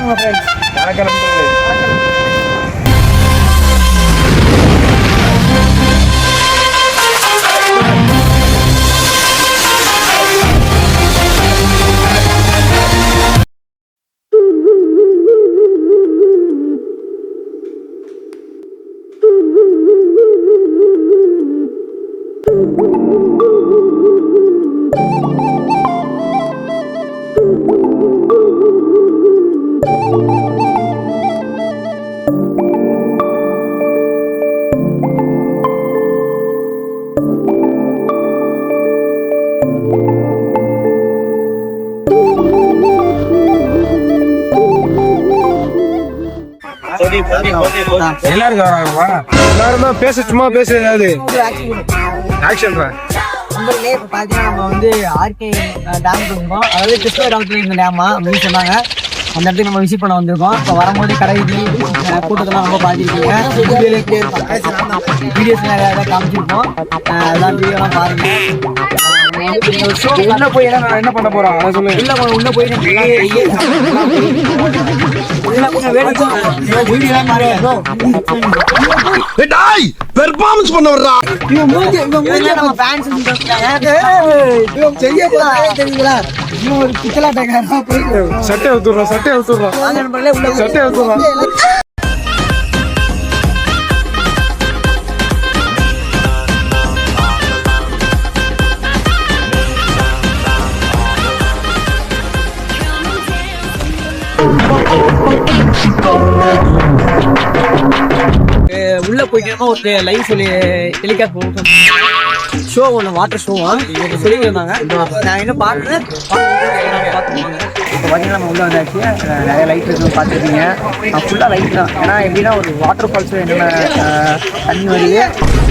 வணக்கம் ஃப்ரெண்ட்ஸ். வணக்கம். எல்லாரும் பேச சும்மா பேச ஏதாவது ஆக்ஷன் நண்பர்களே, இப்போ பார்த்தீங்கன்னா நம்ம வந்து ஆர்கே டேம் இருக்கோம். அதாவது கிருஷ்ணா டாக்டர் இந்த டேமா அப்படின்னு சொன்னாங்க. அந்த இடத்துக்கு நம்ம விசிட் பண்ண வந்திருக்கோம். இப்போ வரும்போது கடைக்கு கூட்டத்தெல்லாம் ரொம்ப பார்த்துருக்கீங்க. வீடியோஸ் நிறையா காமிச்சிருக்கோம். அதெல்லாம் வீடியோலாம் பாருங்க. உள்ள போய் என்ன பண்ண போறோம் அதை சொல்லுங்க. உள்ள போய் பெர்ஃபார்மன்ஸ் பண்ண வர்றா நம்ம ஃபேன்ஸ் செய்ய தெரியுங்களா? ஒரு பிச்சலாட்டக்காரனா போயிட்டு சட்டை அவுத்துறோம் சட்டை அவுத்துறோம். உள்ள போயிட்டு ஒரு லைவ் சொல்லி டெலிகாஸ்ட் ஷோ ஒன்று வாட்டர் ஷோவா சொல்லியிருந்தாங்க. நான் இன்னும் பார்க்குறேன். இப்போ பார்த்தீங்கன்னா நம்ம உள்ள வந்தாச்சு. நிறைய லைட் இருக்கு பார்த்துருக்கீங்க. ஃபுல்லாக லைட் தான். ஏன்னா எப்படின்னா ஒரு வாட்டர் ஃபால்ஸ் என்னென்ன தண்ணி வருது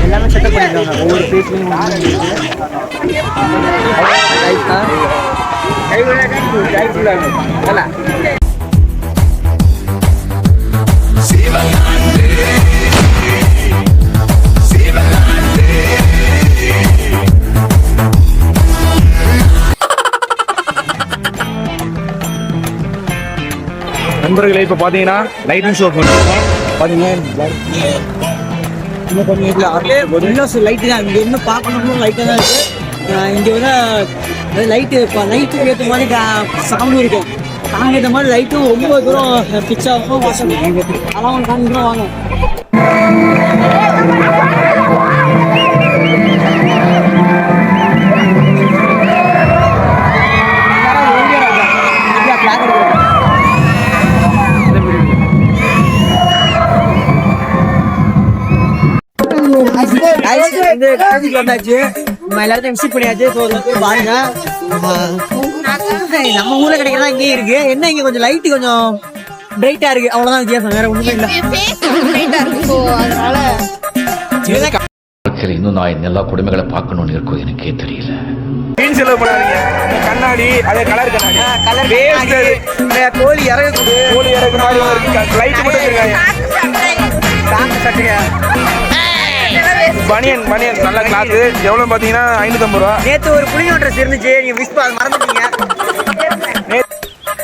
எல்லாமே செட்டப் பண்ணியிருக்காங்க. ஒவ்வொரு பிளேஸ்லையும் லைட் தான். நண்பர்களே, இப்போ பார்த்தீங்கன்னா லைட்டிங் ஷோ பார்த்தீங்கன்னா லைட்டு தான். இங்கே என்ன பார்க்கணும் லைட்டாக தான் இருக்குது. இங்கே வந்து லைட்டு ஏற்ற மாதிரி சவுண்டு இருக்கும். சாங் ஏற்ற மாதிரி லைட்டும் ரொம்ப தூரம் பிச் ஆகும். அதெல்லாம் காமிக்கிறோம் வாங்க. வந்தாச்சு. நம்ம எல்லாத்தையும் விசிட் பண்ணியாச்சு. பாருங்க, நம்ம ஊர்ல கிடைக்கிறதா இங்கே இருக்கு. என்ன இங்க கொஞ்சம் லைட் கொஞ்சம் பிரைட்டா இருக்கு, அவ்வளவுதான் வித்தியாசம். வேற ஒண்ணுமே இல்ல. இன்னும் நான் இந்த எல்லா கொடுமைகளை பார்க்கணும்னு இருக்கோ எனக்கே தெரியல. கண்ணாடி அதே கலர் கண்ணாடி கோழி இறகு லைட் சட்டையா பனியன் நல்ல கிளாத். எவ்வளவு பாத்தீங்கன்னா 550 ரூபா. நேத்து ஒரு புளியோ ட்ரெஸ் இருந்துச்சு, நீங்க மிஸ் பண்ண மறந்துட்டீங்க.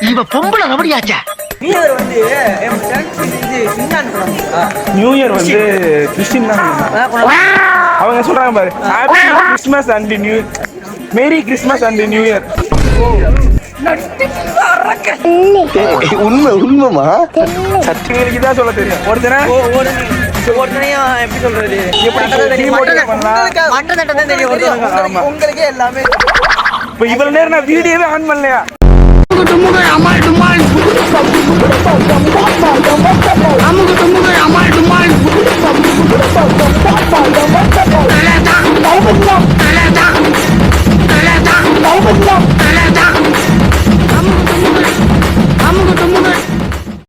இவ பொம்பளை ரபடியாச்சா? நியூ இயர் வந்து நியூ இயர் வந்து கிறிஸ்டின் தான் அவங்க சொல்றாங்க பாரு. Happy Christmas and new merry Christmas and new year. உண்மைமா சத்தியங்களுக்கு தான் சொல்ல தெரியும். ஒருத்தனையும் எப்படி சொல்றது, உங்களுக்கே எல்லாமே. இப்ப இவ்வளவு நேரம் நான் வீடியோவே ஆன் பண்ணலையா? அமுக